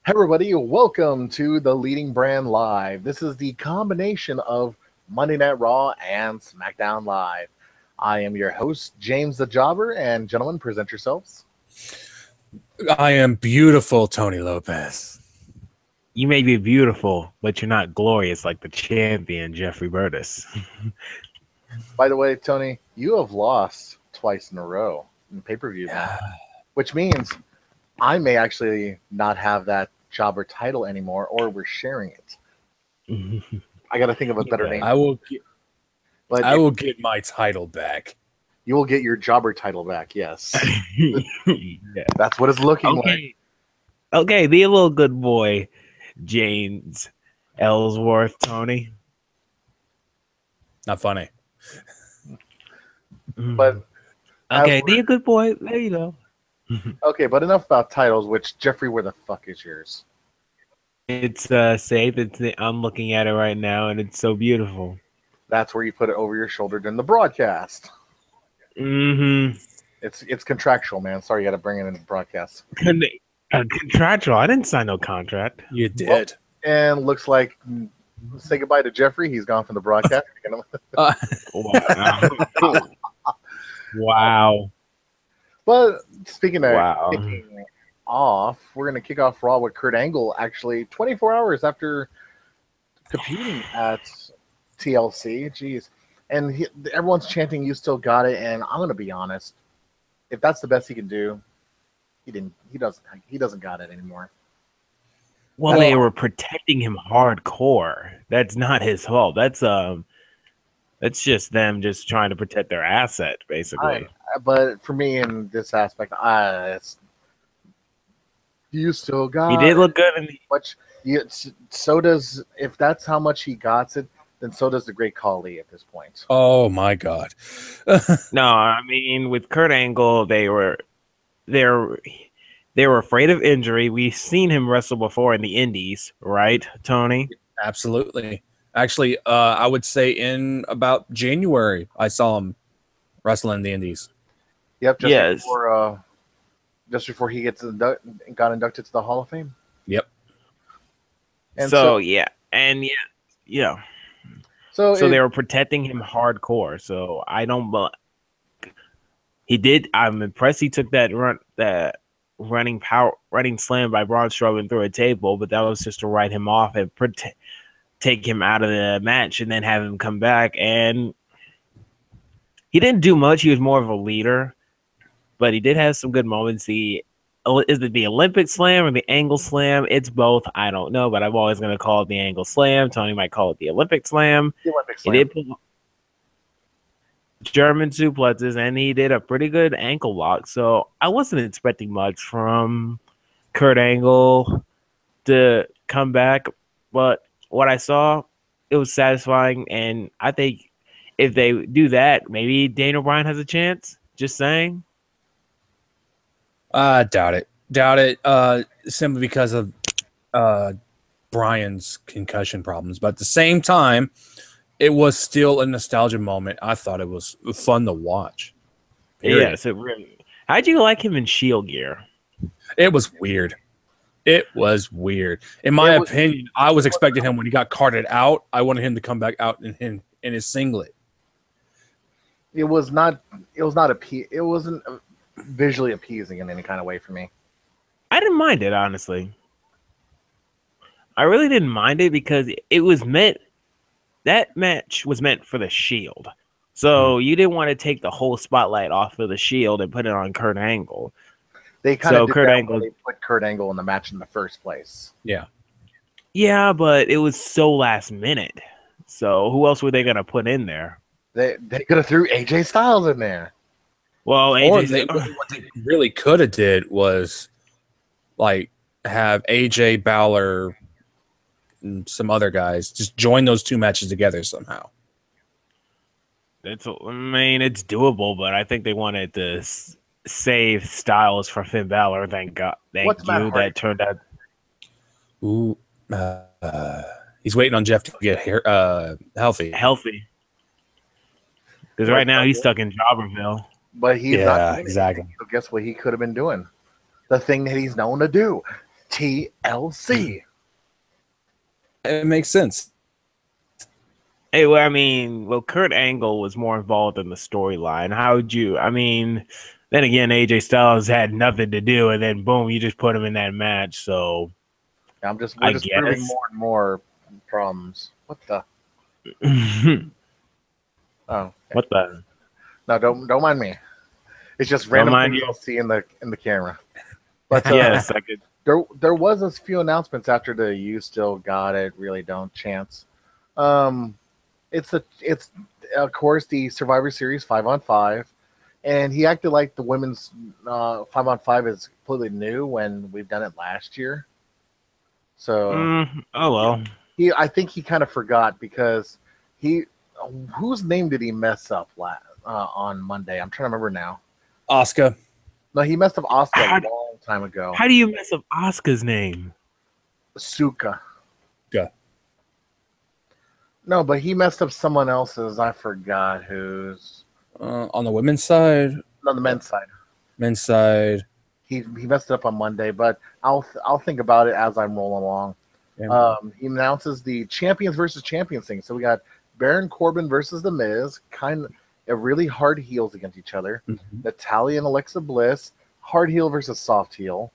Hey everybody, welcome to the Leading Brand Live. This is the combination of Monday Night Raw and Smackdown Live. I am your host, James the Jobber, and gentlemen, present yourselves. I am beautiful, Tony Lopez. You may be beautiful, but you're not glorious like the champion, Jeffrey Burtis. By the way, Tony, you have lost twice in a row in pay-per-view match, which means I may actually not have that jobber title anymore, or we're sharing it. I got to think of a better name. I will But get my title back. you will get your jobber title back, yes. Yeah. That's what it's looking like. Okay. Okay, be a little good boy, James Ellsworth, Tony. Not funny. But okay, be a good boy. There you go. Okay, but enough about titles. Which Jeffrey, where the fuck is yours? It's safe. I'm looking at it right now, and it's so beautiful. That's where you put it over your shoulder during the broadcast. Mm-hmm. It's contractual, man. Sorry, you got to bring it in the broadcast. Contractual. I didn't sign no contract. You did. And looks like say goodbye to Jeffrey. He's gone from the broadcast. Wow. Wow. But speaking of Wow. kicking off, we're going to kick off Raw with Kurt Angle. Actually, 24 hours after competing at TLC. Jeez. And everyone's chanting, "You still got it." And I'm going to be honest. If that's the best he can do, he doesn't got it anymore. Well, they were protecting him hardcore. That's not his fault. That's just them just trying to protect their asset, basically. But for me, in this aspect, you still got. He did look good, So does, if that's how much he got it, then so does the Great Khali at this point. Oh my God! No, I mean with Kurt Angle, they were afraid of injury. We've seen him wrestle before in the Indies, right, Tony? Absolutely. Actually, I would say in about January, I saw him wrestling in the Indies. Yep. Just before he got inducted to the Hall of Fame. Yep. And so they were protecting him hardcore. So I don't. He did. I'm impressed. He took that running slam by Braun Strowman through a table, but that was just to write him off and take him out of the match, and then have him come back. And he didn't do much. He was more of a leader, but he did have some good moments. Is it the Olympic slam or the angle slam? It's both. I don't know, but I'm always going to call it the angle slam. Tony might call it the Olympic slam. The Olympic slam. He did pull German suplexes, and he did a pretty good ankle lock. So I wasn't expecting much from Kurt Angle to come back, but what I saw, it was satisfying, and I think if they do that, maybe Daniel Bryan has a chance. Just saying. Doubt it. Doubt it. Simply because of Bryan's concussion problems, but at the same time, it was still a nostalgia moment. I thought it was fun to watch. Period. Yes, it really. How'd you like him in Shield gear? It was weird. It was weird. In my opinion, I was expecting him when he got carted out. I wanted him to come back out in his singlet. It wasn't visually appeasing in any kind of way for me. I didn't mind it, honestly. I really didn't mind it because that match was meant for the Shield. So you didn't want to take the whole spotlight off of the Shield and put it on Kurt Angle. They kind of put Kurt Angle in the match in the first place. Yeah. Yeah, but it was so last minute. So who else were they going to put in there? They could have threw AJ Styles in there. Well, what they really could have did was like have AJ, Balor, and some other guys just join those two matches together somehow. It's doable, but I think they wanted to save Styles for Finn Balor. Thank God. Thank you. That turned out. Ooh, he's waiting on Jeff to get healthy. Because right now he's stuck in Jobberville. But he's not. Exactly. So guess what he could have been doing? The thing that he's known to do. TLC. It makes sense. Hey, well, I mean, well, Kurt Angle was more involved in the storyline. How would you? I mean, then again, AJ Styles had nothing to do, and then boom, you just put him in that match. So We're I just proving guess. more and more problems. What the? Oh, okay. What the? No, don't mind me. It's just Don't random mind things you. I'll see in the camera. But Yes, I could. there was a few announcements after the "You Still Got It, Really Don't" chants. It's of course the Survivor Series 5-on-5, and he acted like the women's 5-on-5 is completely new when we've done it last year. So Oh well. I think he kind of forgot because he whose name did he mess up on Monday? I'm trying to remember now. Oscar. No, he messed up Oscar How- a long time ago. How do you mess up Asuka's name? Suka. Yeah. No, but he messed up someone else's. I forgot whose. On the women's side, On the men's side. men's side. He messed it up on Monday, but I'll think about it as I'm rolling along. Yeah. He announces the champions versus champions thing. So we got Baron Corbin versus The Miz, kind of really hard heels against each other. Mm-hmm. Natalya and Alexa Bliss, hard heel versus soft heel.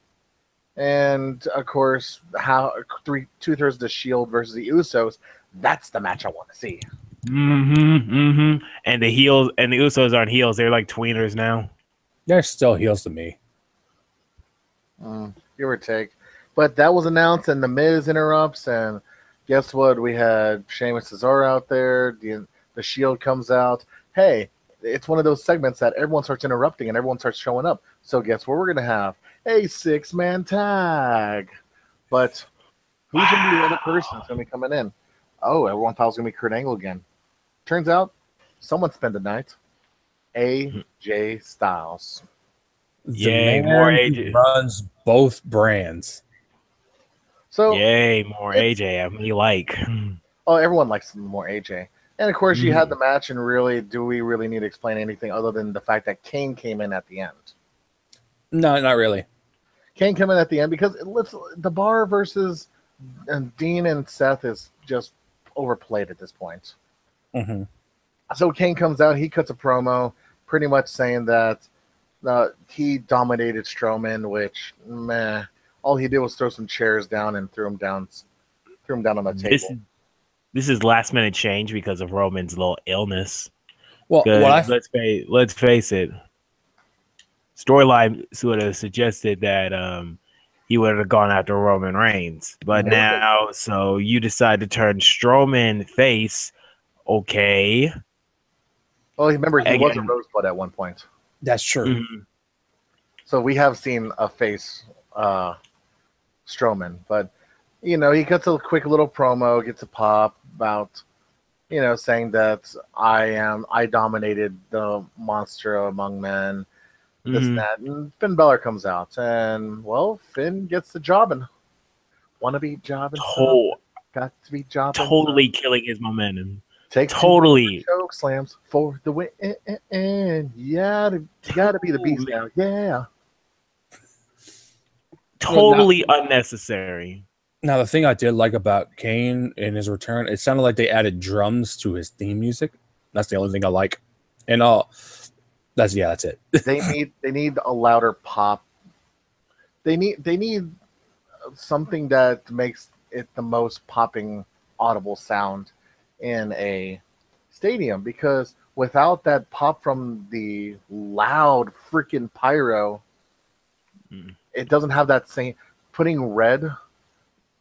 And of course, how 2/3 of the Shield versus the Usos. That's the match I want to see. And the heels and the Usos aren't heels; they're like tweeners now. They're still heels to me. Give or take. But that was announced, and The Miz interrupts, and guess what? We had Sheamus Cesaro out there. The Shield comes out. Hey, it's one of those segments that everyone starts interrupting and everyone starts showing up. So guess what we're going to have? A 6-man tag. But who's going to be the other person that's going to be coming in? Oh, everyone thought it was going to be Kurt Angle again. Turns out someone spent the night. AJ Styles. Yay, man more who AJ. runs both brands. So Yay, more AJ. I mean, like. everyone likes more AJ. And of course, you had the match, and really, do we really need to explain anything other than the fact that Kane came in at the end? No, not really. Kane came in at the end because the Bar versus Dean and Seth is just overplayed at this point. Mm-hmm. So Kane comes out, he cuts a promo, pretty much saying that he dominated Strowman, which meh. All he did was throw some chairs down and threw him down on the table. This is last minute change because of Roman's little illness. Well, let's face it. Storyline sort of suggested that he would have gone after Roman Reigns, but now so you decide to turn Strowman face. Okay. Well, remember he was a Rosebud at one point. That's true. Mm-hmm. So we have seen a face Strowman, but he cuts a quick little promo, gets a pop about saying that I dominated the monster among men, this and that, and Finn Balor comes out, and well, Finn gets the job and wanna be jobbing, got to be jobbing, totally killing his momentum. Take totally choke slams for the win. Yeah, you gotta be the beast now. Yeah. Totally unnecessary. Now, the thing I did like about Kane in his return, it sounded like they added drums to his theme music. That's the only thing I like. And that's it. They need a louder pop. They need something that makes it the most popping audible sound in a stadium, because without that pop from the loud freaking pyro, it doesn't have that same putting red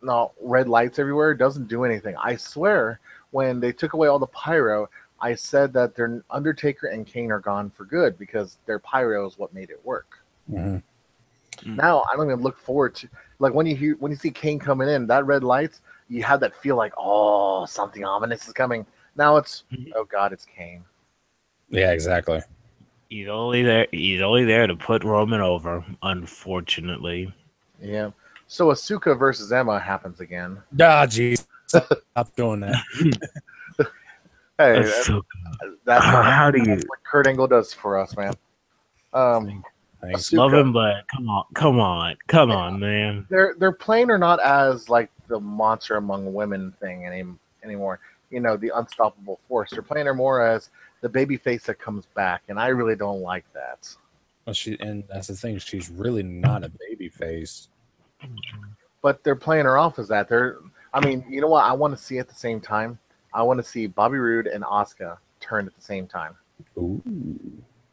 lights everywhere doesn't do anything. I swear, when they took away all the pyro, I said that their Undertaker and Kane are gone for good because their pyro is what made it work. Now I don't even look forward to, like, when you see Kane coming in, that red lights, you have that feel like, oh, something ominous is coming. Now it's, oh God, it's Kane. Yeah, exactly. He's only there to put Roman over, unfortunately. Yeah. So Asuka versus Emma happens again. Ah, jeez. Stop doing that. Hey, that's how do you? what Kurt Angle does for us, man. Love him, but come on, man. They're playing her not as like the monster among women thing anymore. You know, the unstoppable force. They're playing her more as the baby face that comes back, and I really don't like that. Well, and that's the thing. She's really not a baby face. But they're playing her off as that. I mean, you know what? I want to see at the same time. I want to see Bobby Roode and Asuka turn at the same time. Ooh.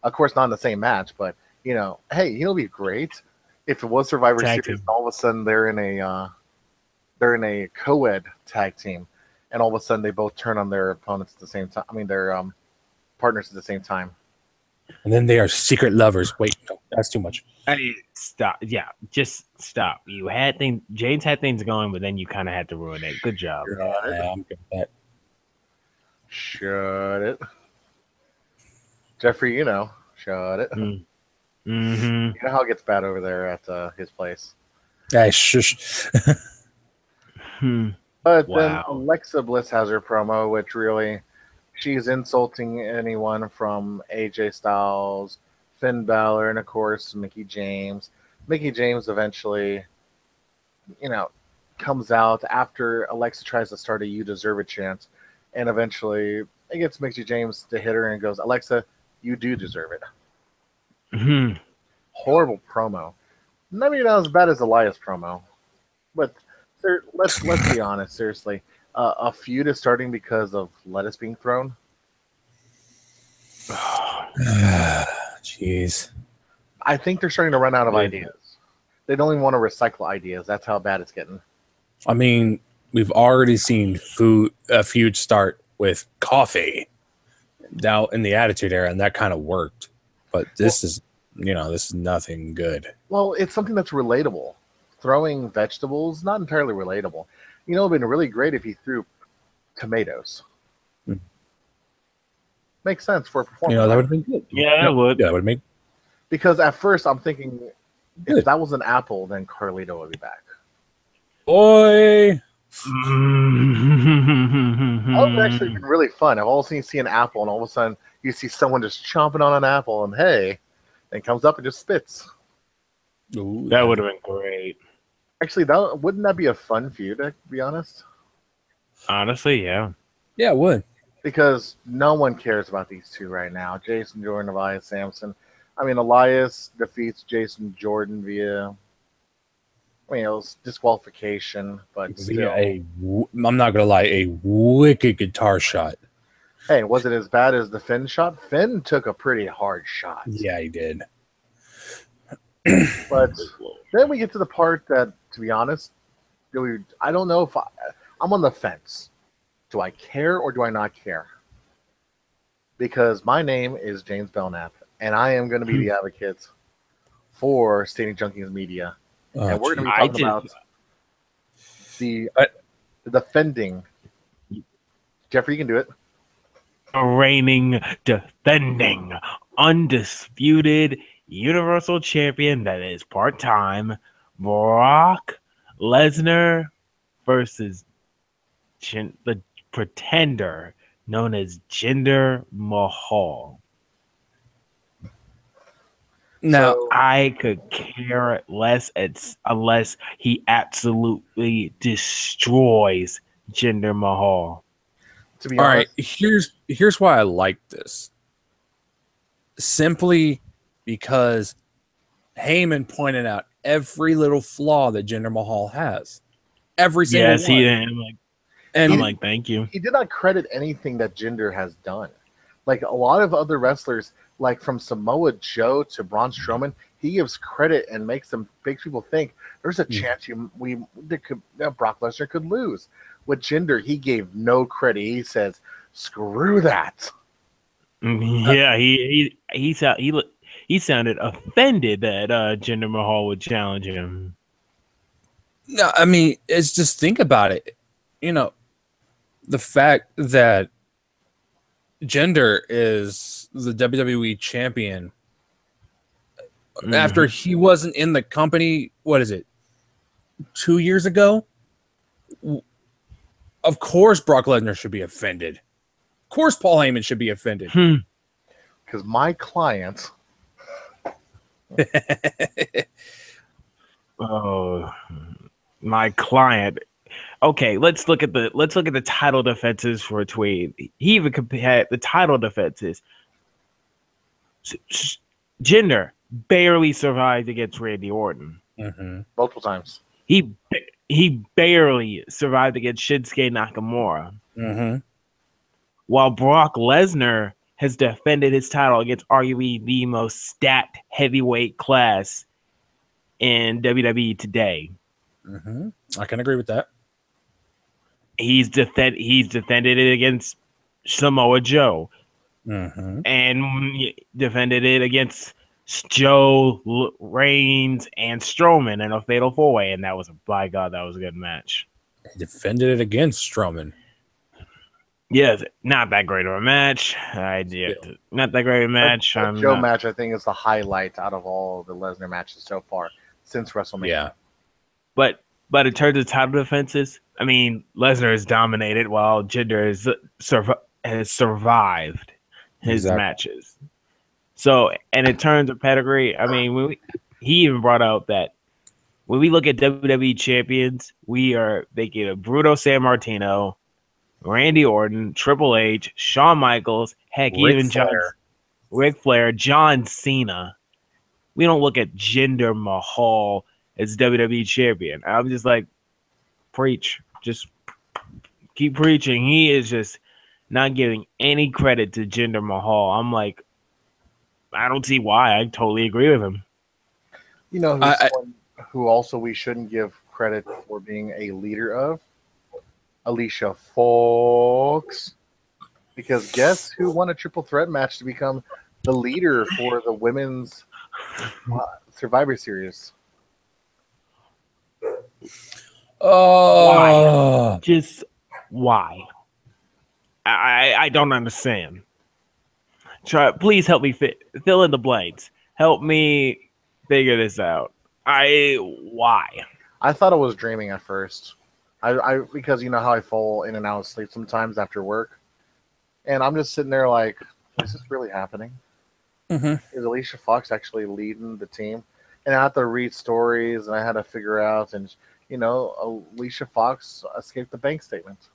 Of course, not in the same match, but you know, hey, it'll be great if it was Survivor Tag Series. team. All of a sudden, they're in a co-ed tag team, and all of a sudden they both turn on their opponents at the same time. I mean, their partners at the same time. And then they are secret lovers. Wait, no, that's too much. Hey, stop. Yeah, just stop. You had things. James had things going, but then you kind of had to ruin it. Good job. Yeah, I'm good with that. Shut it, Jeffrey. You know, shut it. Mm-hmm. You know how it gets bad over there at his place. Hey, shush. But Wow. then Alexa Bliss has her promo, which really, she's insulting anyone from AJ Styles, Finn Balor, and of course Mickey James. Mickey James eventually, you know, comes out after Alexa tries to start a "You Deserve It" chant, and eventually it gets Mickey James to hit her and goes, "Alexa, you do deserve it." Mhm. Horrible promo. Maybe not as bad as Elias promo, but let's be honest. Seriously, a feud is starting because of lettuce being thrown. Jeez. I think they're starting to run out of ideas. They don't even want to recycle ideas. That's how bad it's getting. I mean, we've already seen a feud start with coffee now in the Attitude Era, and that kind of worked. But this is nothing good. Well, it's something that's relatable. Throwing vegetables, not entirely relatable. You know, it would have been really great if he threw tomatoes. Hmm. Makes sense for a performance. You know, that would have been good. Yeah, it would. Yeah, that would make Because at first I'm thinking, Good. if that was an apple, then Carlito would be back. boy. That would actually been really fun. I've all seen see an apple, and all of a sudden you see someone just chomping on an apple, and hey, then comes up and just spits. Ooh, That would have been great. Actually, wouldn't that be a fun feud? To be honest, Honestly, yeah. Yeah, it would. because no one cares about these two right now. Jason Jordan, Elias Sampson. I mean, Elias defeats Jason Jordan via, I mean, it was disqualification, but still. I'm not gonna lie, a wicked guitar shot. Hey, was it as bad as the Finn shot? Finn took a pretty hard shot. Yeah, he did. But then we get to the part that, to be honest, I don't know if I'm on the fence. Do I care or do I not care? Because my name is James Belknap, and I am going to be the advocate for Stadium Junkies Media. And we're going to be talking about the defending. Jeffrey, you can do it. Reigning, defending, undisputed Universal Champion that is part-time, Brock Lesnar versus the pretender known as Jinder Mahal. Now, So, I could care less unless he absolutely destroys Jinder Mahal. to be all honest, right, here's why I like this. Simply because Heyman pointed out every little flaw that Jinder Mahal has. Every single Yes, one. I'm like, thank you. he did not credit anything that Jinder has done. Like a lot of other wrestlers, like from Samoa Joe to Braun Strowman, he gives credit and makes people think there's a chance Brock Lesnar could lose. With Jinder, he gave no credit. He says, "Screw that." Yeah, he sounded offended that Jinder Mahal would challenge him. No, I mean, it's just think about it. You know, the fact that Jinder is the WWE champion after he wasn't in the company, what is it, 2 years ago? Of course Brock Lesnar should be offended. Of course Paul Heyman should be offended. Because my client, Oh, my client. Okay, let's look at the title defenses for Tweed. He even compared the title defenses. Jinder barely survived against Randy Orton. Multiple times. He barely survived against Shinsuke Nakamura. While Brock Lesnar has defended his title against arguably the most stacked heavyweight class in WWE today. I can agree with that. He's defended it against Samoa Joe, and defended it against Joe, Reigns, and Strowman in a fatal 4-way, and that was by God, that was a good match. He defended it against Strowman. Yes, not that great of a match. Not that great of a match. The Joe match, I think, is the highlight out of all the Lesnar matches so far since WrestleMania. Yeah, but in terms of title defenses, I mean, Lesnar has dominated while Jinder has survived his matches. So, and in terms of pedigree, I mean, he even brought out that when we look at WWE champions, we are thinking of Bruno Sammartino, Randy Orton, Triple H, Shawn Michaels, heck, Ric Flair, John Cena. We don't look at Jinder Mahal as WWE champion. I'm just like, preach. Just keep preaching. He is just not giving any credit to Jinder Mahal. I'm like, I don't see why. I totally agree with him. You know who's someone who also we shouldn't give credit for being a leader of? Alicia Fox. Because guess who won a triple threat match to become the leader for the women's Survivor Series? Why? Just why? I don't understand. Please help me fill in the blanks. Help me figure this out. Why? I thought I was dreaming at first. Because you know how I fall in and out of sleep sometimes after work, and I'm just sitting there like, is this really happening? Is Alicia Fox actually leading the team? And I had to read stories, and I had to figure out, and you know, Alicia Fox escaped the bank statement,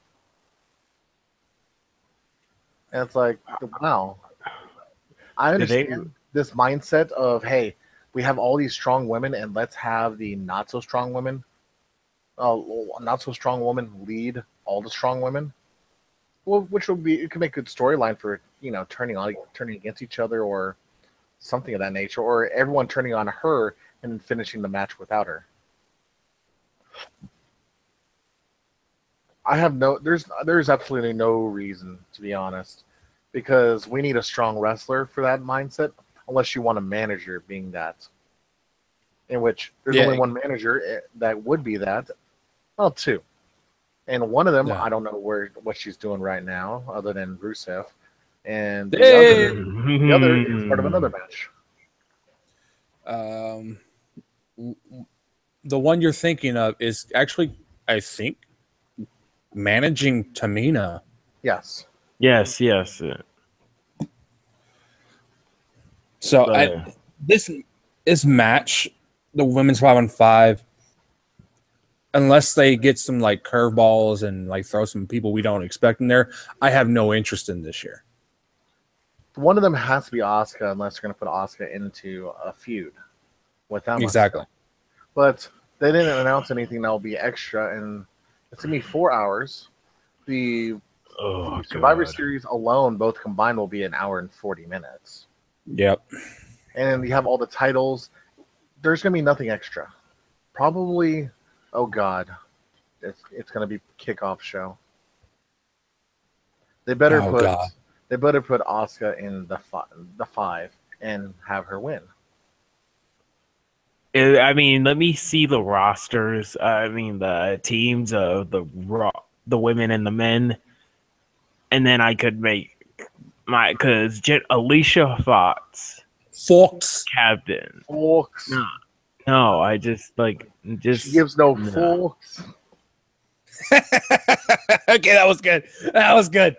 and it's like, wow. I understand this mindset of, hey, we have all these strong women, and let's have the not so strong women. Not so strong woman lead all the strong women. Well, which would be, it could make a good storyline for, you know, turning against each other or something of that nature, or everyone turning on her and finishing the match without her. There's absolutely no reason, to be honest, because we need a strong wrestler for that mindset, unless you want a manager being that. In which there's only one manager that would be that. Well, two. And one of them, I don't know what she's doing right now, other than Rusev. And the other is part of another match. The one you're thinking of is actually, I think, managing Tamina. Yes. So this match, the women's 5-on-5, unless they get some like curveballs and like throw some people we don't expect in there, I have no interest in this year. One of them has to be Asuka, unless they're going to put Asuka into a feud with them. Exactly. But they didn't announce anything that will be extra, and it's going to be 4 hours. The Survivor Series alone, both combined, will be an hour and 40 minutes. Yep. And you have all the titles. There's going to be nothing extra. Probably, oh God, it's going to be kickoff show. They better put Asuka in the 5 and have her win. I mean, let me see the rosters. I mean, the teams of the women and the men, and then I could make because Alicia Fox, captain. Fox. No, I just she gives no Fox. Okay, that was good.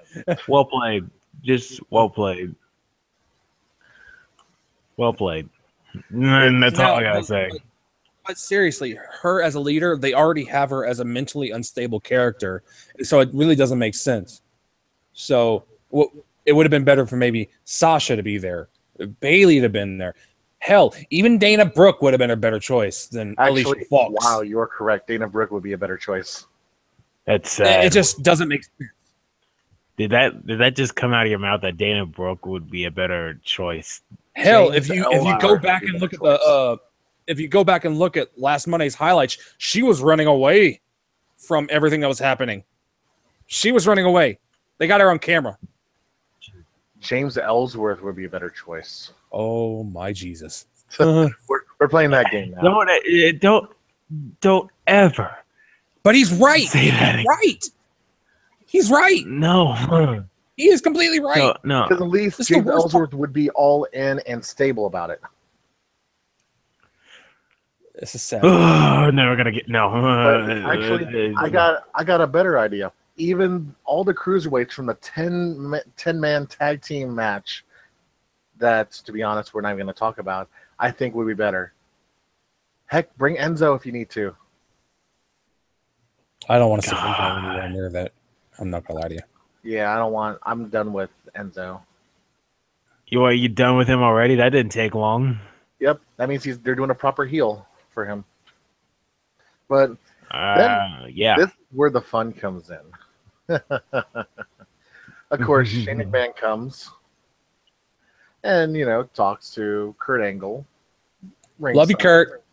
Well played. Just well played. And that's all I gotta but, say. but seriously, her as a leader, they already have her as a mentally unstable character, so it really doesn't make sense. So it would have been better for maybe Sasha to be there, Bailey to have been there. Hell, even Dana Brooke would have been a better choice than Alicia Actually, Fox. wow, you're correct. Dana Brooke would be a better choice. That's sad. It just doesn't make sense. Did that just come out of your mouth that Dana Brooke would be a better choice? Hell, James if you Ellsworth go would back be and a look at better choice. if you go back and look at last Monday's highlights, she was running away from everything that was happening. She was running away. They got her on camera. James Ellsworth would be a better choice. Oh my Jesus! We're playing that game now. Don't ever But he's right. say that. He's right. He's right. No, He is completely right. no. Because at least This is the James worst Ellsworth would be all in and stable about it. This is sad. Never gonna get no. But actually, I got a better idea. Even all the cruiserweights from the 10-man tag team match that, to be honest, we're not even going to talk about, I think would be better. Heck, bring Enzo if you need to. I don't want to see Enzo anywhere near that. I'm not gonna lie to you. Yeah, I'm done with Enzo. You done with him already? That didn't take long. Yep, that means they're doing a proper heel for him. But Yeah. this is where the fun comes in. Of course, Shane McMahon comes and, talks to Kurt Angle. Love you, Kurt.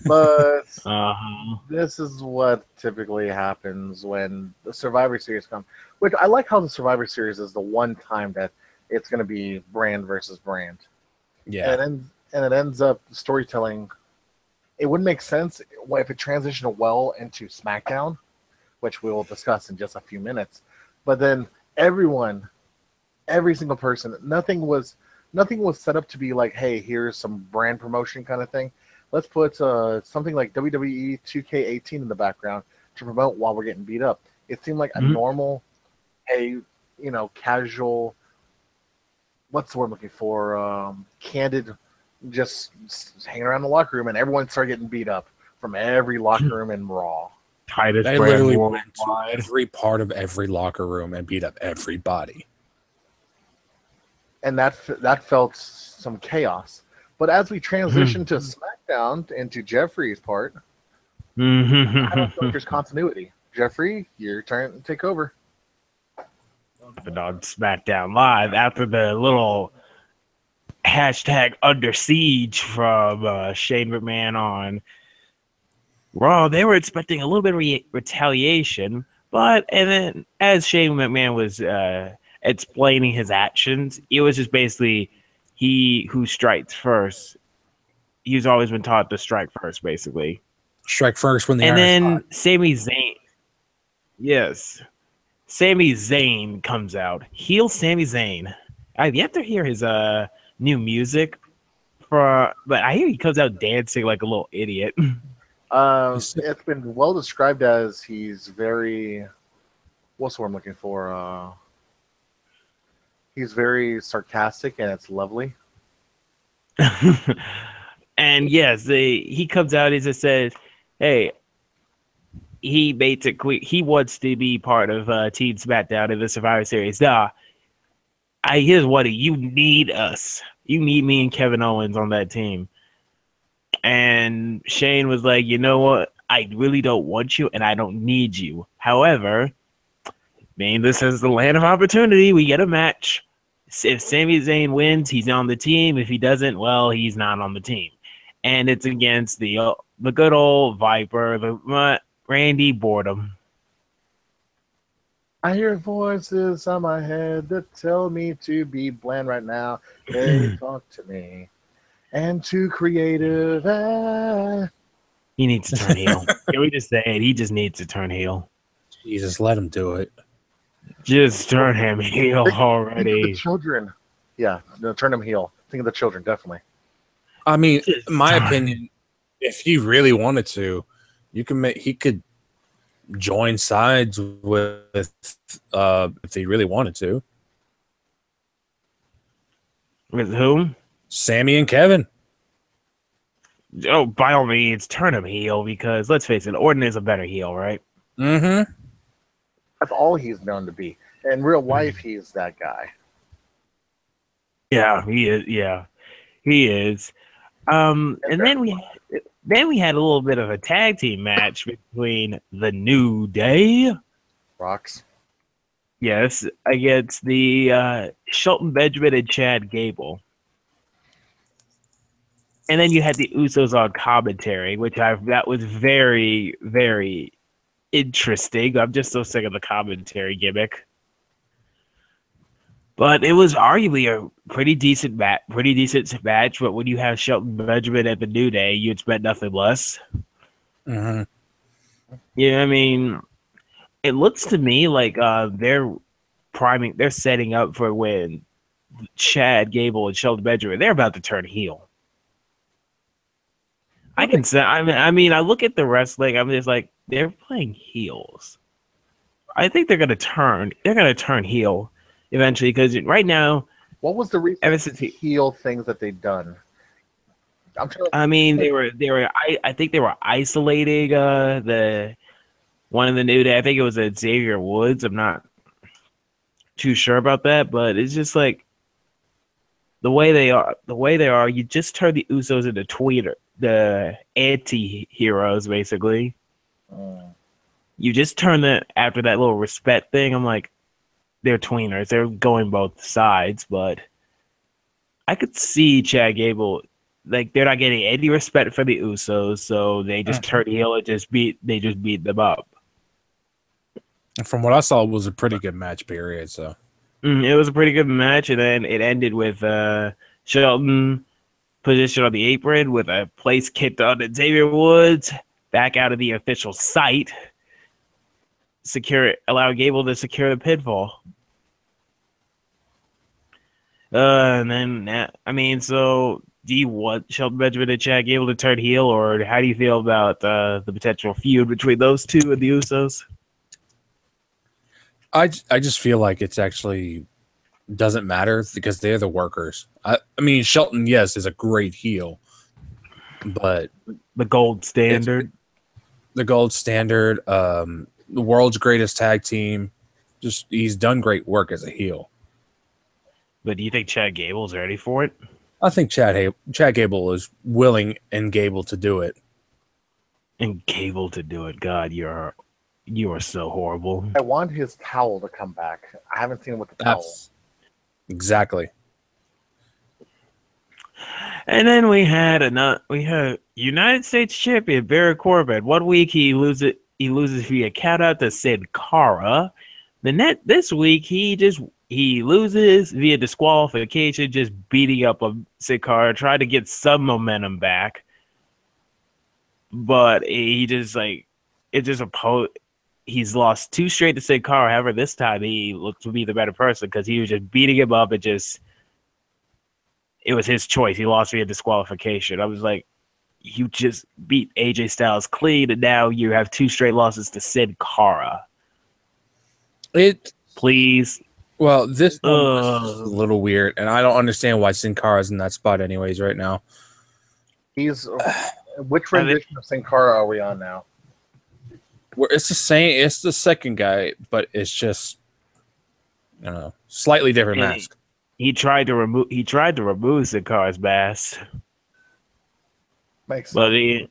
But Uh-huh. this is what typically happens when the Survivor Series comes. Which I like how the Survivor Series is the one time that it's going to be brand versus brand. Yeah. And it ends up storytelling. It wouldn't make sense if it transitioned well into Smackdown, which we will discuss in just a few minutes. But then every single person, nothing was set up to be like, hey, here's some brand promotion kind of thing. Let's put something like WWE 2K18 in the background to promote while we're getting beat up. It seemed like a normal, hey, casual, what's the word I'm looking for? Candid, just hanging around the locker room, and everyone started getting beat up from every locker room in Raw. Titus They brand literally went to worldwide. every part of every locker room and beat up everybody. And that felt some chaos. But as we transition to SmackDown into Jeffrey's part, I don't feel like there's continuity. Jeffrey, your turn to take over. But on SmackDown Live after the little hashtag under siege from Shane McMahon on Raw, they were expecting a little bit of retaliation, and then as Shane McMahon was explaining his actions, it was just basically he who strikes first. He's always been taught to strike first, basically. Strike first when the And iron's then hot. Sami Zayn. Yes. Sami Zayn comes out. Heel Sami Zayn. I've yet to hear his new music, but I hear he comes out dancing like a little idiot. It's been well described as he's very, what's the word I'm looking for? He's very sarcastic, and it's lovely. And yes, he comes out. He just says, "Hey." He basically wants to be part of Team SmackDown in the Survivor Series. Here's what you need us. You need me and Kevin Owens on that team. And Shane was like, you know what? I really don't want you, and I don't need you. However, this is the land of opportunity. We get a match. If Sami Zayn wins, he's on the team. If he doesn't, well, he's not on the team. And it's against the good old Viper, the Randy Boredom. I hear voices on my head that tell me to be bland right now. They talk to me. And too creative. He needs to turn heel. Can we just say it? He just needs to turn heel. Jesus, let him do it. Just turn him heel Think of already. the children. Yeah, no, turn him heel. Think of the children, definitely. I mean, Just in my time. opinion, if he really wanted to, he could join sides with if he really wanted to. With whom? Sammy and Kevin. Oh, by all means, turn him heel because let's face it, Orton is a better heel, right? Mm-hmm. That's all he's known to be. In real life, he's that guy. Yeah, he is. Yeah, he is. And then we had a little bit of a tag team match between the New Day. Rocks. Yes, against the Shelton Benjamin and Chad Gable. And then you had the Usos on commentary, that was very, very interesting. I'm just so sick of the commentary gimmick. But it was arguably a pretty decent match. But when you have Shelton Benjamin at the New Day, you expect nothing less. Mm-hmm. Yeah, I mean, it looks to me like they're setting up for when Chad Gable and Shelton Benjamin, they're about to turn heel. I can say, I mean, I look at the wrestling, I'm just like, they're playing heels. I think they're gonna turn heel eventually because right now, what was the recent heel things that they've done? I mean, I think they were isolating the one of the New Day. I think it was Xavier Woods. I'm not too sure about that, but it's just like the way they are. You just turn the Usos into the anti-heroes, basically. You just turn after that little respect thing. I'm like, they're tweeners. They're going both sides, but I could see Chad Gable, like, they're not getting any respect for the Usos, so they just turn heel and they just beat them up. From what I saw, it was a pretty good match, period. So it was a pretty good match, and then it ended with Shelton position on the apron with a place kicked on to Xavier Woods, back out of the official site, allow Gable to secure the pinfall. And then, I mean, so do you want Shelton Benjamin and Chad Gable to turn heel, or how do you feel about the potential feud between those two and the Usos? I just feel like it's actually doesn't matter because they're the workers. I mean, Shelton, yes, is a great heel, but the gold standard, the world's greatest tag team. Just he's done great work as a heel. But do you think Chad Gable's ready for it? I think Chad Gable is willing and Gable to do it. And Gable to do it. God, you are so horrible. I want his towel to come back. I haven't seen him with the towel. Exactly. And then we had United States champion Baron Corbin. 1 week he loses via count out to Sin Cara. This week he loses via disqualification, just beating up Sin Cara, trying to get some momentum back. But he's lost 2 straight to Sin Cara. However, this time he looked to be the better person because he was just beating him up. It was his choice. He lost via disqualification. I was like, you just beat AJ Styles clean, and now you have 2 straight losses to Sin Cara. Please. Well, this is a little weird, and I don't understand why Sin Cara's in that spot anyways right now. Which rendition of Sin Cara are we on now? It's the same. It's the second guy, but it's just, I don't know, slightly different mask. He tried to remove Sin Cara's mask. Makes sense. But he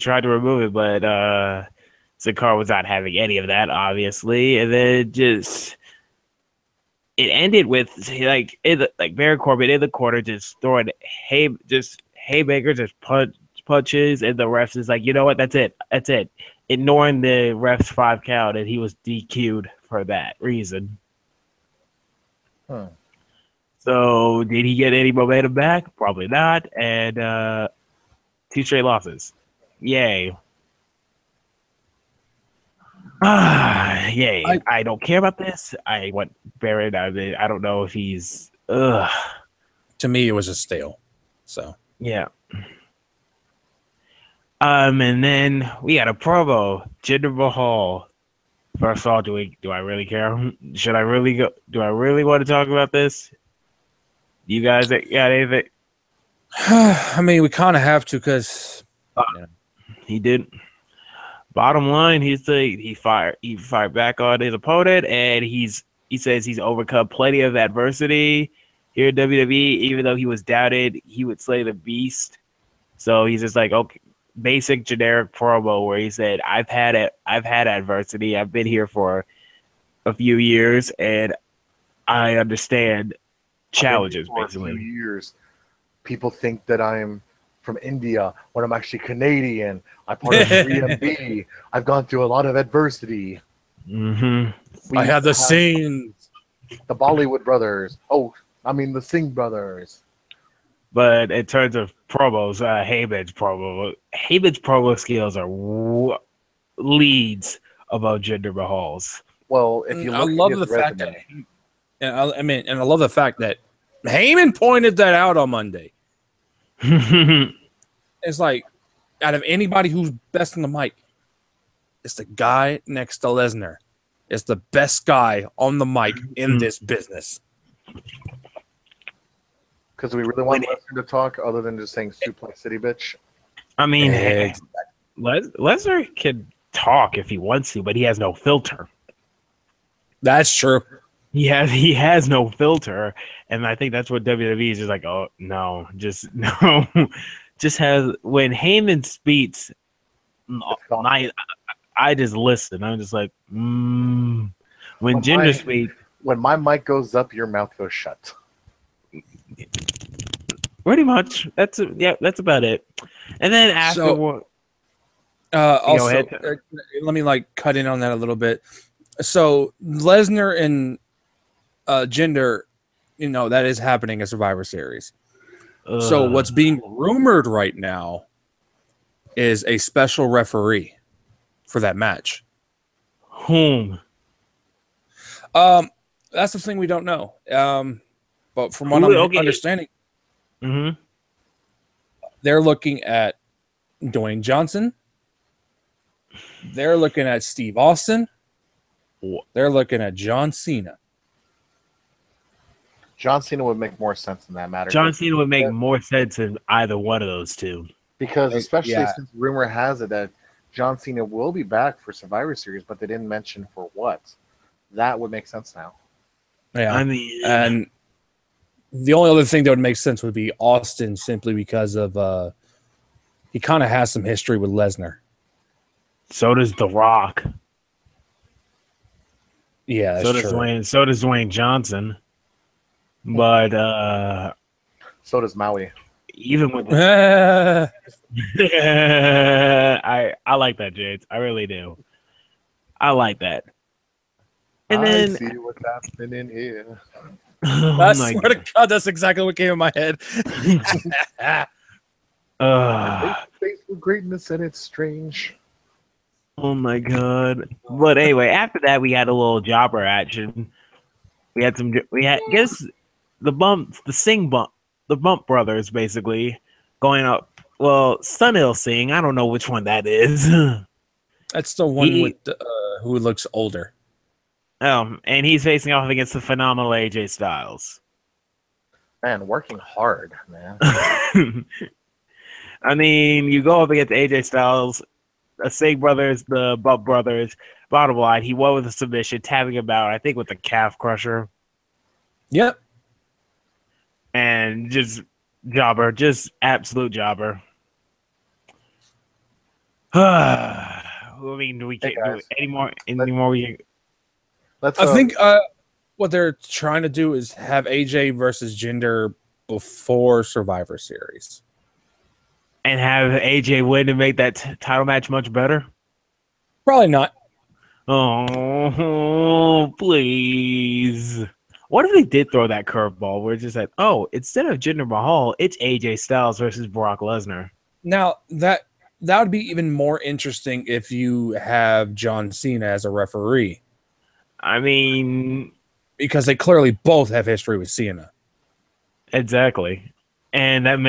tried to remove it, but Sin Cara was not having any of that, obviously, and then it ended with Baron Corbin in the corner just throwing haymakers, just punches, and the refs is like, you know what, that's it, ignoring the ref's 5 count, and he was DQ'd for that reason. So did he get any momentum back? Probably not. And 2 straight losses. Yay. Yay. I don't care about this. I want Barrett. I don't know if he's To me, it was a stale. So yeah. And then we got a promo. Jinder Mahal. First of all, do I really care? Should I really go? Do I really want to talk about this? You guys got anything? I mean, we kind of have to because He did. Bottom line, he fired back on his opponent, and he says he's overcome plenty of adversity here at WWE. Even though he was doubted, he would slay the beast. So he's just like, okay, basic generic promo where he said, I've had adversity. I've been here for a few years, and I understand challenges. For Basically, a few years, people think that I'm from India when I'm actually Canadian. I'm part of 3MB. I've gone through a lot of adversity. Mm-hmm. I have the scenes. The Bollywood brothers. Oh, I mean the Singh brothers. But in terms of promos, Heyman's promo skills are leads above Jinder Mahal's. Well, if you look I love at his the fact resume, that I love the fact that Heyman pointed that out on Monday. It's like, out of anybody who's best in the mic, it's the guy next to Lesnar. It's the best guy on the mic in this business. because we really want Lesnar to talk, other than just saying "Suplex City, bitch." I mean, Lesnar can talk if he wants to, but he has no filter. That's true. He has no filter, and I think that's what WWE is just like. Oh no, just no, just has when Heyman speaks, I just listen. I'm just like, When Jinder speaks, when my mic goes up, your mouth goes shut. Pretty much. That's about it. And then after also, let me cut in on that a little bit. So Lesnar and Jinder, that is happening at Survivor Series. So what's being rumored right now is a special referee for that match. Whom? That's the thing we don't know. But from what I'm understanding, they're looking at Dwayne Johnson. They're looking at Steve Austin. They're looking at John Cena. John Cena would make more sense in that matter. John Cena would make more sense in either one of those two. Because especially since rumor has it that John Cena will be back for Survivor Series, but they didn't mention for what. That would make sense now. Yeah. I mean, and the only other thing that would make sense would be Austin, simply because of he kind of has some history with Lesnar. So does The Rock. Yeah, so does Dwayne Johnson. But so does Maui. Even with I like that, Jade. I really do. I like that. And then see what's happening here. I swear to God, that's exactly what came in my head. Facebook greatness, and it's strange. Oh my God! But anyway, after that, we had a little jobber action. We had guess the Bump brothers basically going up. Well, Sunil Singh, I don't know which one that is. That's the one with who looks older. And he's facing off against the phenomenal AJ Styles. Man, working hard, man. I mean, you go up against AJ Styles, the Singh brothers, the Bump brothers. Bottom line, he won with a submission, tapping him out, I think, with the calf crusher. Yep. And just jobber, just absolute jobber. I mean, we can't do it anymore. I think what they're trying to do is have AJ versus Jinder before Survivor Series. And have AJ win to make that title match much better? Probably not. Oh, please. What if they did throw that curveball where it's just like, instead of Jinder Mahal, it's AJ Styles versus Brock Lesnar? Now, that would be even more interesting if you have John Cena as a referee. I mean, because they clearly both have history with Cena. Exactly. And that would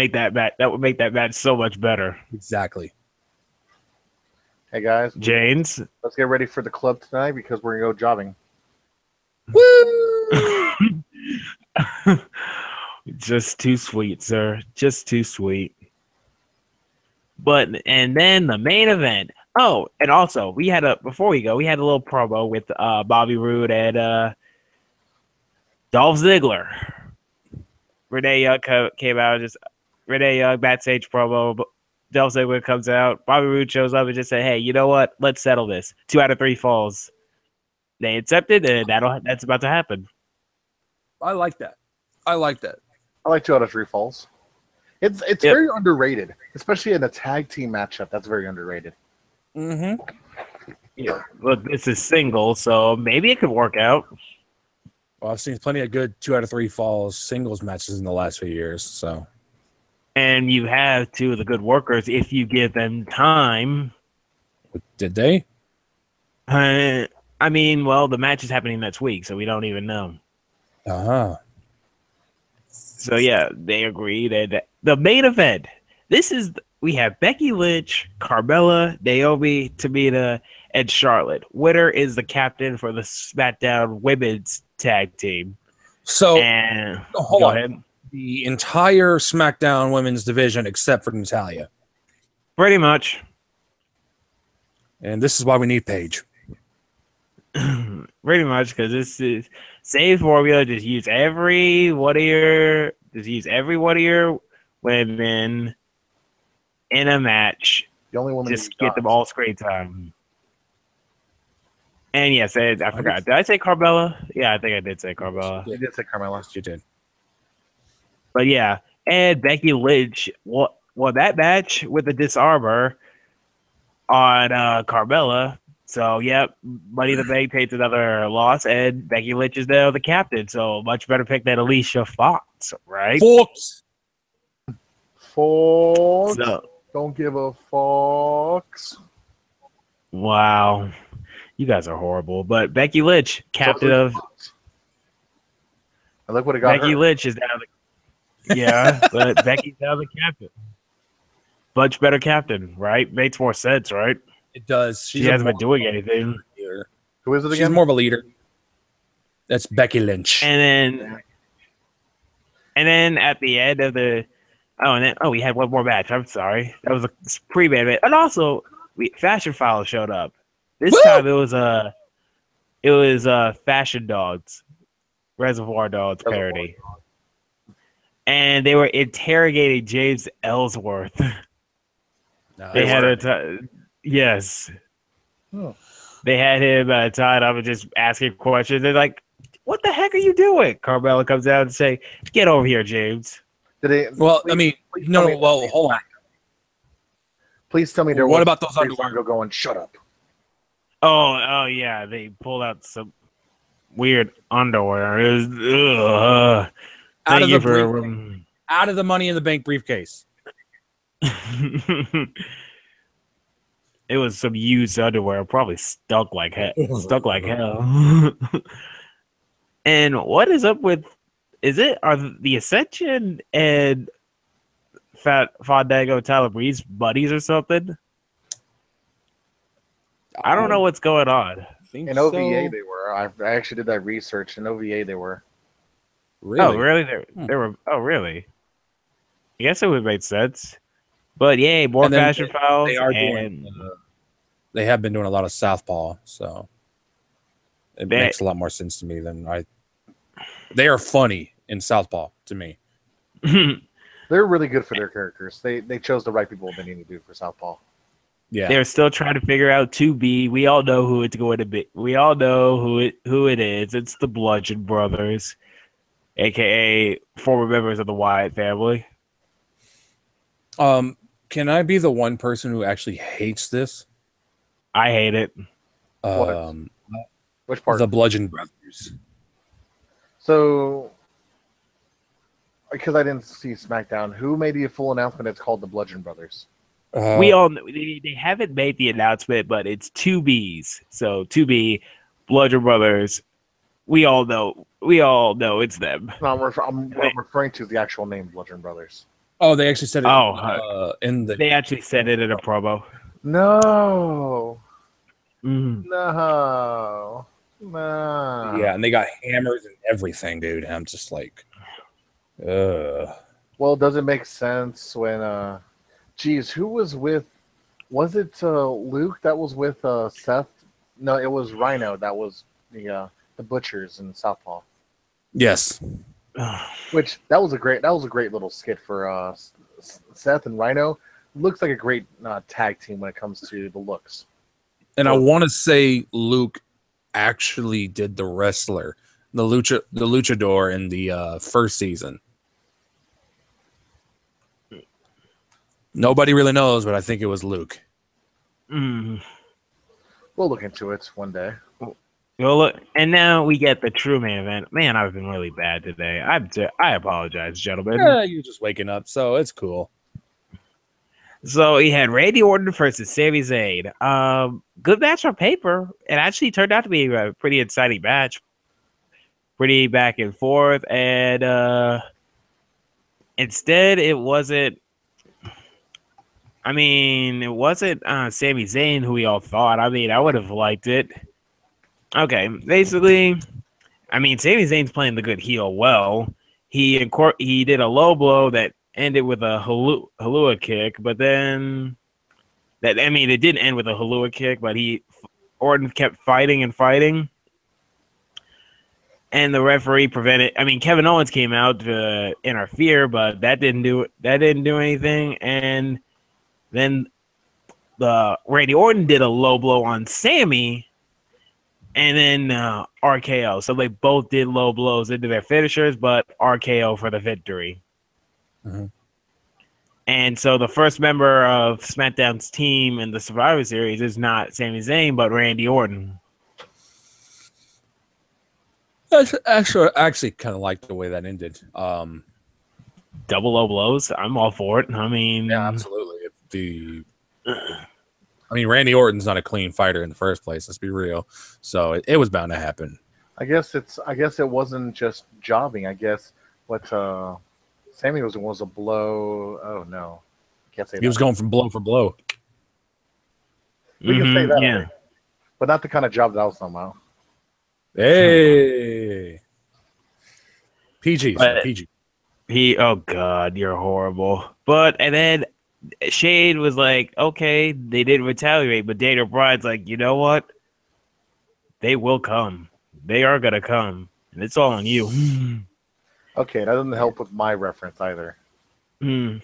make that match so much better. Exactly. Hey guys, James, let's get ready for the club tonight because we're gonna go jogging. Woo! Just too sweet, sir. Just too sweet. And then the main event. Oh, and also we had a little promo with Bobby Roode and Dolph Ziggler. Renee Young came out, just Renee Young backstage promo. Dolph Ziggler comes out. Bobby Roode shows up and just said, "Hey, you know what? Let's settle this. 2 out of 3 falls." They accepted, and that's about to happen. I like that. I like that. I like 2 out of 3 falls. It's very underrated, especially in a tag team matchup. That's very underrated. Mm-hmm. Yeah, but this is single, so maybe it could work out. Well, I've seen plenty of good 2 out of 3 falls singles matches in the last few years. So, and you have 2 of the good workers if you give them time. Did they? I mean, well, the match is happening next week, so we don't even know. Uh-huh. So yeah, they agreed. And the main event. We have Becky Lynch, Carmella, Naomi, Tamina, and Charlotte. Winner is the captain for the SmackDown Women's Tag Team. So, and hold go on. ahead. The entire SmackDown Women's division except for Natalya. Pretty much. And this is why we need Paige. Pretty much, because this is same formula. Just use every one of your women in a match. The only woman just get them all screen time. And yes, I forgot. Did I say Carmella? Yeah, I think I did say Carmella. You did say Carmella. You did. But yeah, and Becky Lynch won that match with the disarmor on Carmella. So, yep, Money in the Bank takes another loss, and Becky Lynch is now the captain. So, much better pick than Alicia Fox, right? Fox. So, don't give a fox. Wow. You guys are horrible. But Becky Lynch, captain of... And look what it got Becky her. Lynch is now the... Yeah, but Becky's now the captain. Much better captain, right? Makes more sense, right? It does. She hasn't been doing anything. Who is it again? She's more of a leader. That's Becky Lynch. And then at the end of the... we had one more match. I'm sorry. That was a pre-main match. And also, Fashion Files showed up. This time it was Fashion Dogs, Reservoir Dogs parody, and they were interrogating James Ellsworth. They had yes, they had him tied up and just asking questions. They're like, "What the heck are you doing?" Carmella comes out and say, "Get over here, James." Well, hold on. Please tell me there. What about those underwear? Going, shut up. Oh yeah, they pulled out some weird underwear. It was out of the Money in the Bank briefcase. It was some used underwear, probably stuck like hell. And what is up with? Are the Ascension and Fandango Tyler Breeze buddies or something? I don't know what's going on. In OVA, they were. I actually did that research. In OVA, they were. Really? Oh, really? They were. Oh, really? I guess it would make sense. But yay, more Fashion Files. They have been doing a lot of Southpaw, so it makes a lot more sense to me than They are funny in Southpaw to me. They're really good for their characters. They chose the right people they need to do for Southpaw. Yeah, they're still trying to figure out 2B. We all know who it's going to be. We all know who it is. It's the Bludgeon Brothers, aka former members of the Wyatt family. Can I be the one person who actually hates this? I hate it. Which part? The Bludgeon Brothers. So, because I didn't see SmackDown, who made the full announcement? It's called the Bludgeon Brothers. We all know, they haven't made the announcement, but it's 2Bs. So 2B, Bludgeon Brothers. We all know it's them. No, I'm referring to the actual name, Bludgeon Brothers. Oh, they actually said it. They actually said it in a promo. No. Mm. No. Yeah, and they got hammers and everything, dude. And I'm just like, Well, does it make sense when geez, who was with was it Luke that was with Seth? No, it was Rhino that was the butchers in Southpaw. Yes. Which that was a great little skit for Seth and Rhino. Looks like a great tag team when it comes to the looks. And I want to say Luke actually did the wrestler, the luchador in the first season. Nobody really knows, but I think it was Luke. Mm. We'll look into it one day. Well, look, and now we get the true main event. Man, I've been really bad today. I apologize, gentlemen. You're just waking up, so it's cool. So he had Randy Orton versus Sami Zayn. Good match on paper. It actually turned out to be a pretty exciting match. Pretty back and forth, and instead it wasn't. I mean, it wasn't Sami Zayn who we all thought. I mean, I would have liked it. Okay, basically, I mean, Sami Zayn's playing the good heel well. He did a low blow that ended with a Halua kick, but then it didn't end with a Halua kick, but Orton kept fighting and fighting, and the referee prevented. I mean, Kevin Owens came out to interfere, but that didn't do anything, and then Randy Orton did a low blow on Sami. And then RKO. So they both did low blows into their finishers, but RKO for the victory. Mm-hmm. And so the first member of SmackDown's team in the Survivor Series is not Sami Zayn, but Randy Orton. I actually kind of like the way that ended. Double low blows. I'm all for it. I mean, yeah, absolutely. Randy Orton's not a clean fighter in the first place. Let's be real. So it was bound to happen. I guess it wasn't just jobbing. I guess what Sammy was a blow. Oh no, can't say he was going from blow for blow. We can say that, yeah, but not the kind of job that I was talking about. Hey, PG. Oh God, you're horrible. And then Shade was like, okay, they didn't retaliate, but Dana Bryan's like, you know what? They will come. They are gonna come, and it's all on you. Okay, that doesn't help with my reference either. Oh,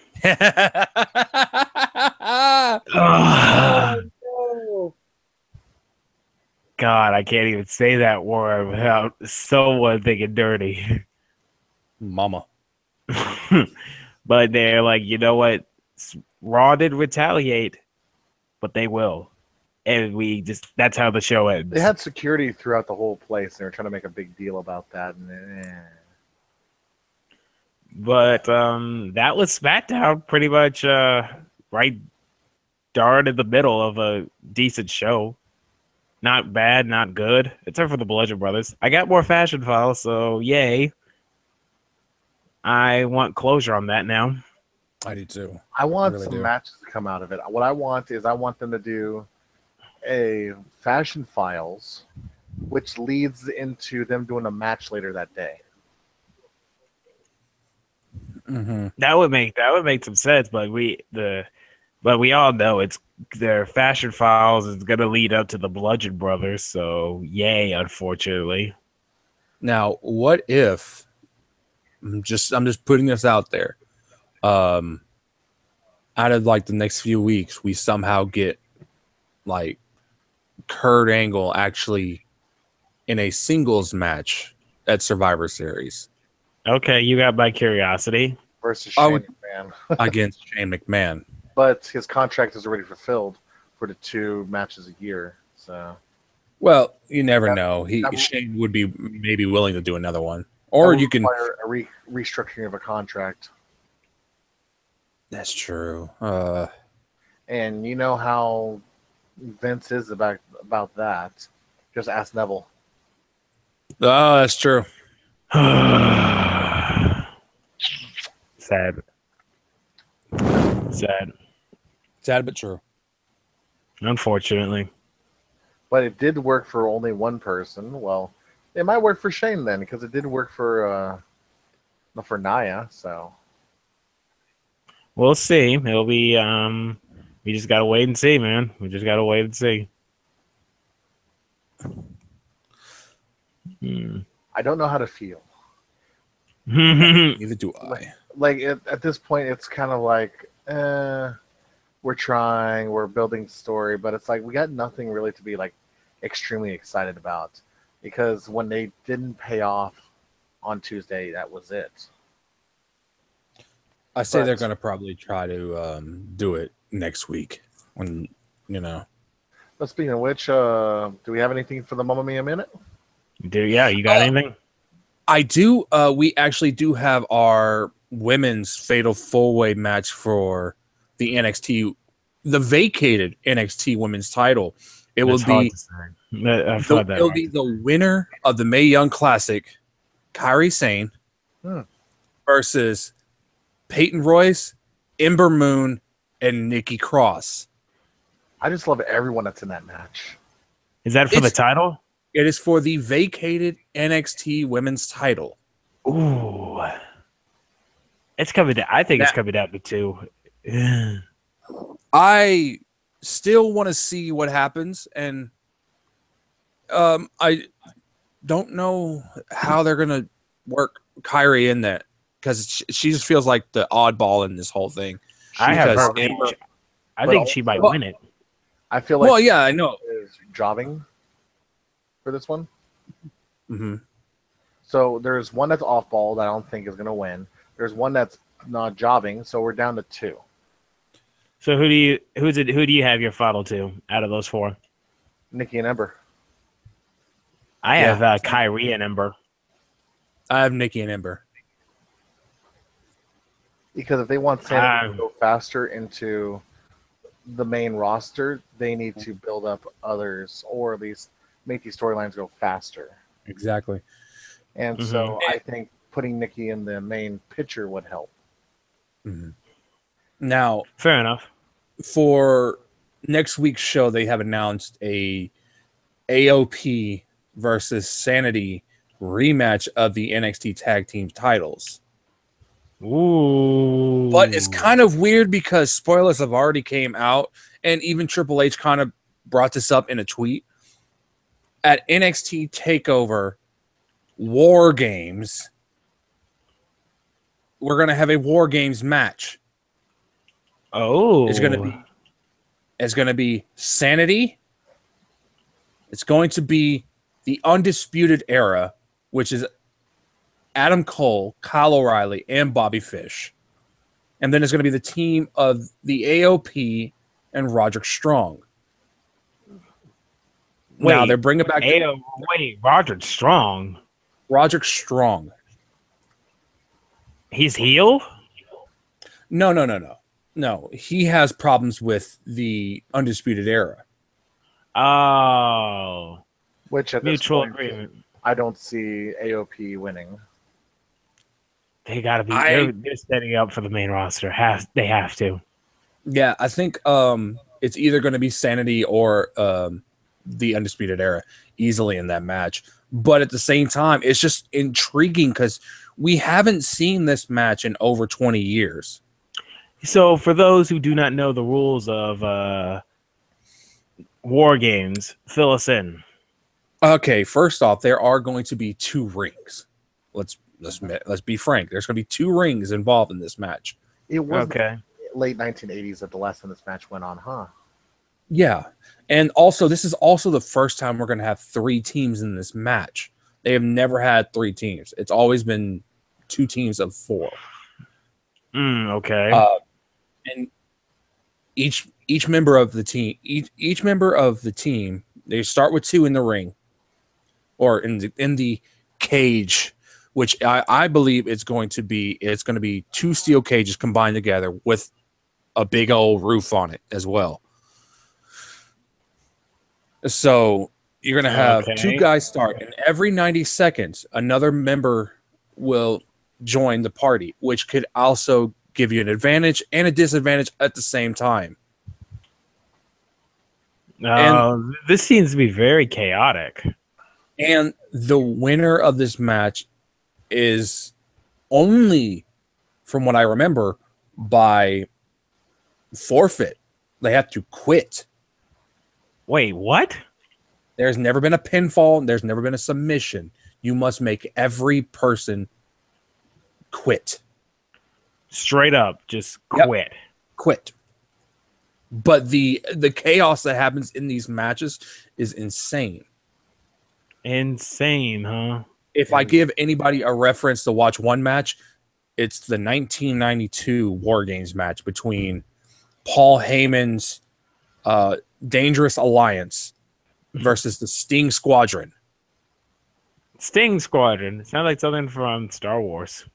God, I can't even say that word without someone thinking dirty. Mama. But they're like, you know what? Raw did retaliate, but they will. And that's how the show ends. They had security throughout the whole place. They were trying to make a big deal about that. But that was SmackDown pretty much right darn in the middle of a decent show. Not bad, not good, except for the Bludgeon Brothers. I got more fashion files, so yay. I want closure on that now. I do too. I want some matches to come out of it. What I want them to do a fashion files, which leads into them doing a match later that day. Mm-hmm. That would make some sense, but we all know it's their fashion files is gonna lead up to the Bludgeon Brothers, so yay, unfortunately. Now, what if I'm just putting this out there. Out of like the next few weeks, we somehow get like Kurt Angle actually in a singles match at Survivor Series. Okay, you got my curiosity. Versus Shane McMahon. Against Shane McMahon. But his contract is already fulfilled for the 2 matches a year. So, well, you never know. Shane would be maybe willing to do another one, or you can require a restructuring of a contract. That's true. And you know how Vince is about that. Just ask Neville. Oh, that's true. Sad but true. Unfortunately. But it did work for only one person. Well, it might work for Shane then, because it did work for not for Naya. So We'll see. It'll be we just gotta wait and see, man. We just gotta wait and see. I don't know how to feel. Neither do I. Like at this point, it's kind of like, we're trying, we're building story, but it's like we got nothing really to be like extremely excited about, because when they didn't pay off on Tuesday, that was it. I say But- they're going to probably try to do it next week when, But speaking of which, do we have anything for the Mamma Mia minute? You got anything? I do. We actually do have our women's fatal four-way match for the NXT, the vacated NXT women's title. It will be it'll be the winner of the Mae Young Classic, Kairi Sane, versus Peyton Royce, Ember Moon, and Nikki Cross. I just love everyone that's in that match. Is that for the title? It is for the vacated NXT women's title. Ooh. It's coming down. I think it's coming down to 2. I still want to see what happens, and I don't know how they're gonna work Kyrie in that, because she just feels like the oddball in this whole thing. I think she might win it. I feel like. Well, yeah, I know. Is jobbing for this one. Mm-hmm. So there's one that's off ball that I don't think is going to win. There's one that's not jobbing, so we're down to 2. So who do you have your final 2 out of those 4? Nikki and Ember. I have Kyrie and Ember. I have Nikki and Ember. Because if they want Sanity to go faster into the main roster, they need to build up others, or at least make these storylines go faster. Exactly. And so I think putting Nikki in the main picture would help. Mm-hmm. Now, fair enough. For next week's show, they have announced a AOP versus Sanity rematch of the NXT Tag Team titles. Ooh. But it's kind of weird because spoilers have already came out, and even Triple H kind of brought this up in a tweet. At NXT TakeOver War Games, we're going to have a War Games match. Oh. It's going to be Sanity. It's going to be the Undisputed Era, which is Adam Cole, Kyle O'Reilly, and Bobby Fish. And then it's going to be the team of the AOP and Roderick Strong. Now they're bringing back Roderick Strong. Roderick Strong. He's heel? No, he has problems with the Undisputed Era. Oh. Which at mutual this point, agreement. I don't see AOP winning. They gotta be. They're setting up for the main roster. They have to. Yeah, I think it's either going to be Sanity or the Undisputed Era easily in that match. But at the same time, it's just intriguing because we haven't seen this match in over 20 years. So for those who do not know the rules of War Games, fill us in. Okay, first off, there are going to be 2 rings. Let's be frank. There's going to be 2 rings involved in this match. It was late 1980s that the last time this match went on, huh? Yeah. And also, this is also the first time we're going to have 3 teams in this match. They have never had 3 teams. It's always been 2 teams of 4. Okay. And each member of the team, each member of the team, they start with 2 in the ring, or in the cage, which I believe it's going to be 2 steel cages combined together with a big old roof on it as well. So you're going to have 2 guys start, and every 90 seconds, another member will join the party, which could also give you an advantage and a disadvantage at the same time. This seems to be very chaotic. And the winner of this match is only, from what I remember, by forfeit. They have to quit. Wait, what? There's never been a pinfall. There's never been a submission. You must make every person quit. Straight up, just Yep. quit. Quit. But the chaos that happens in these matches is insane. Insane, huh? If I give anybody a reference to watch one match, it's the 1992 War Games match between Paul Heyman's Dangerous Alliance versus the Sting Squadron. Sting Squadron. It sounds like something from Star Wars.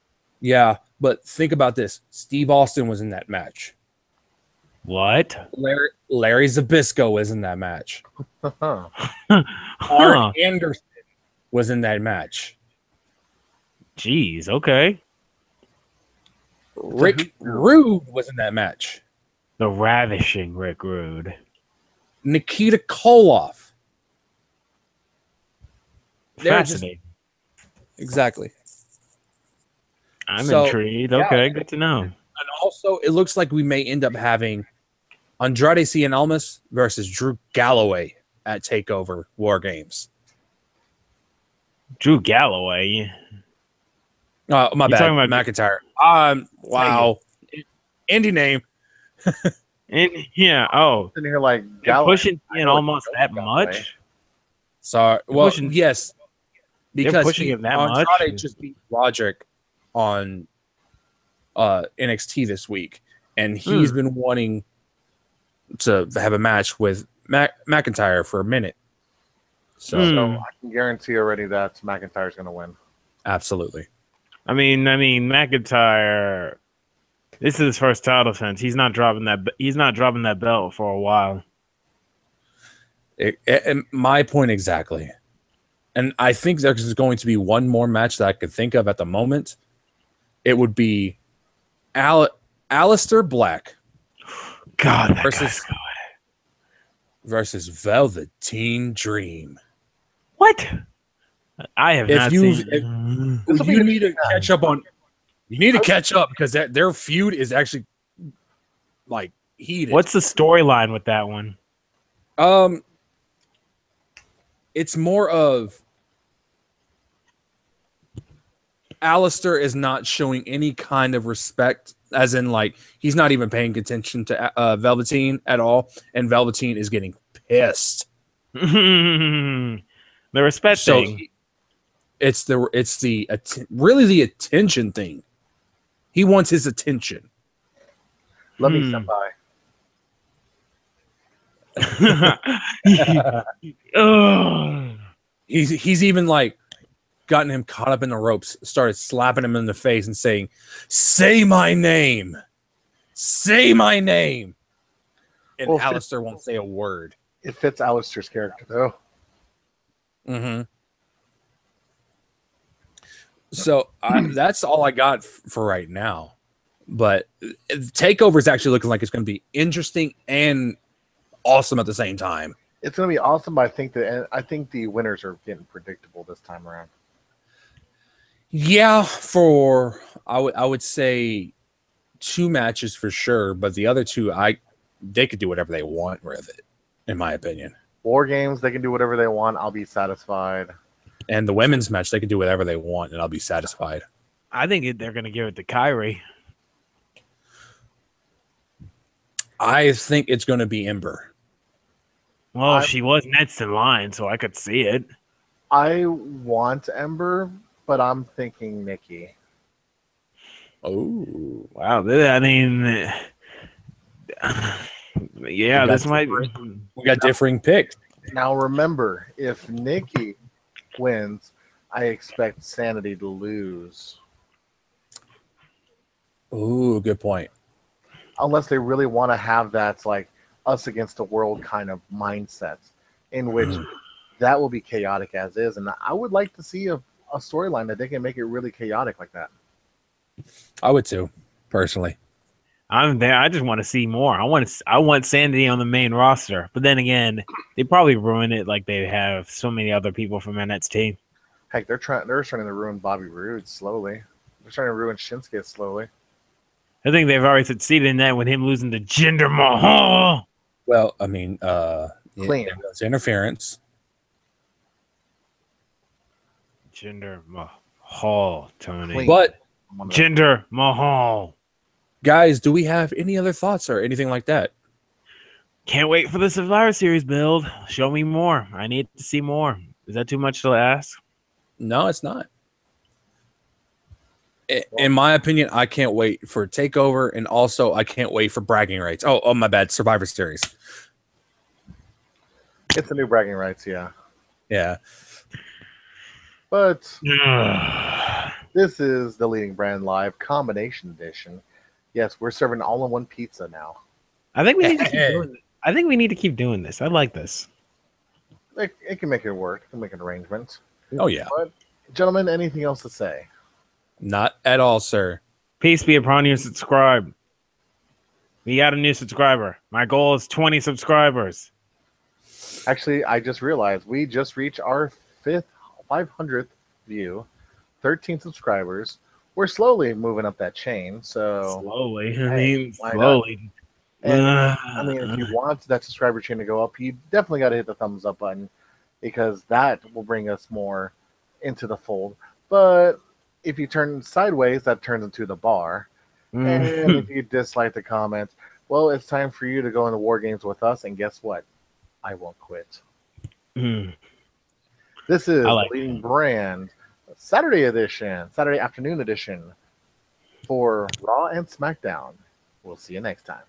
Yeah, but think about this. Steve Austin was in that match. What? Larry Zbyszko was in that match. Huh. Arn Anderson was in that match. Jeez, okay. Rick Rude was in that match. The ravishing Rick Rude. Nikita Koloff. Fascinating. Exactly. I'm So, intrigued. yeah. Okay, good to know. And also, it looks like we may end up having Andrade Cien Almas versus Drew Galloway at TakeOver War Games. Drew Galloway. My You bad. talking about- McIntyre. Wow. Indie name. And, yeah, oh. Sitting here like You're Galloway. pushing I in know almost it's that Galloway. much? Sorry. You're Well, pushing- yes. Because pushing him that much? Andrade just beat Roderick on NXT this week, and he's been wanting to have a match with McIntyre for a minute. So, So I can guarantee already that McIntyre's going to win. absolutely. I mean, McIntyre. This is his first title defense. He's not dropping that. He's not dropping that belt for a while. My point exactly. And I think there's going to be one more match that I could think of at the moment. It would be Aleister Black God, that versus guy's versus Velveteen Dream. what? I have If not you seen. you need to catch up on, you need to catch up because their feud is actually like heated. What's the storyline with that one? It's more of Alistair is not showing any kind of respect, as in like he's not even paying attention to Velveteen at all, and Velveteen is getting pissed. The respect So thing. it's really the attention thing. He wants his attention. Let me step by. Ugh. He's even like gotten him caught up in the ropes, started slapping him in the face and saying, "Say my name. Say my name." And Well, Alistair won't say a word. It fits Aleister's character, though. Mm-hmm. So that's all I got for right now. But TakeOver is actually looking like it's going to be interesting and awesome at the same time. It's going to be awesome, but I think the winners are getting predictable this time around. Yeah, I would say 2 matches for sure, but the other 2 they could do whatever they want with it, in my opinion. War Games, they can do whatever they want. I'll be satisfied. And the women's match, they can do whatever they want, and I'll be satisfied. I think they're going to give it to Kyrie. I think it's going to be Ember. Well, she was next in line, so I could see it. I want Ember, but I'm thinking Nikki. Oh, Wow. I mean, yeah, this might. we got differing picks. Now remember, if Nikki wins, I expect Sanity to lose. Ooh, good point. Unless they really want to have that like us against the world kind of mindset, in which that will be chaotic as is. And I would like to see a storyline that they can make it really chaotic like that. I would too, personally. I'm there. I just want to see more. I want Sanity on the main roster. But then again, they probably ruin it like they have so many other people from NXT. Heck, they're trying to ruin Bobby Roode slowly. They're trying to ruin Shinsuke slowly. I think they've already succeeded in that with him losing to Jinder Mahal. Well, I mean, Clean. there was interference. Jinder Mahal, Tony. Clean. But Jinder Mahal. guys, do we have any other thoughts or anything like that? Can't wait for the Survivor Series build. Show me more. I need to see more. Is that too much to ask? No, it's not. In my opinion, I can't wait for TakeOver, and also I can't wait for bragging rights. Oh, my bad, Survivor Series. It's a new bragging rights, yeah. Yeah. But this is the Leading Brand Live Combination Edition. Yes, we're serving all-in-one pizza now. I think we need to keep doing this. I think we need to keep doing this. I like this. It can make it work. It can make an arrangement. Oh, yeah. But, gentlemen, anything else to say? Not at all, sir. Peace be upon you, subscribe. We got a new subscriber. My goal is 20 subscribers. Actually, I just realized we just reached our 500th view, 13 subscribers. We're slowly moving up that chain. So Slowly. why Slowly. And, I mean, if you want that subscriber chain to go up, you definitely got to hit the thumbs up button because that will bring us more into the fold. But if you turn sideways, that turns into the bar. And if you dislike the comments, well, it's time for you to go into War Games with us. And guess what? I won't quit. This is the Leading Brand Saturday edition, Saturday afternoon edition for Raw and SmackDown. We'll see you next time.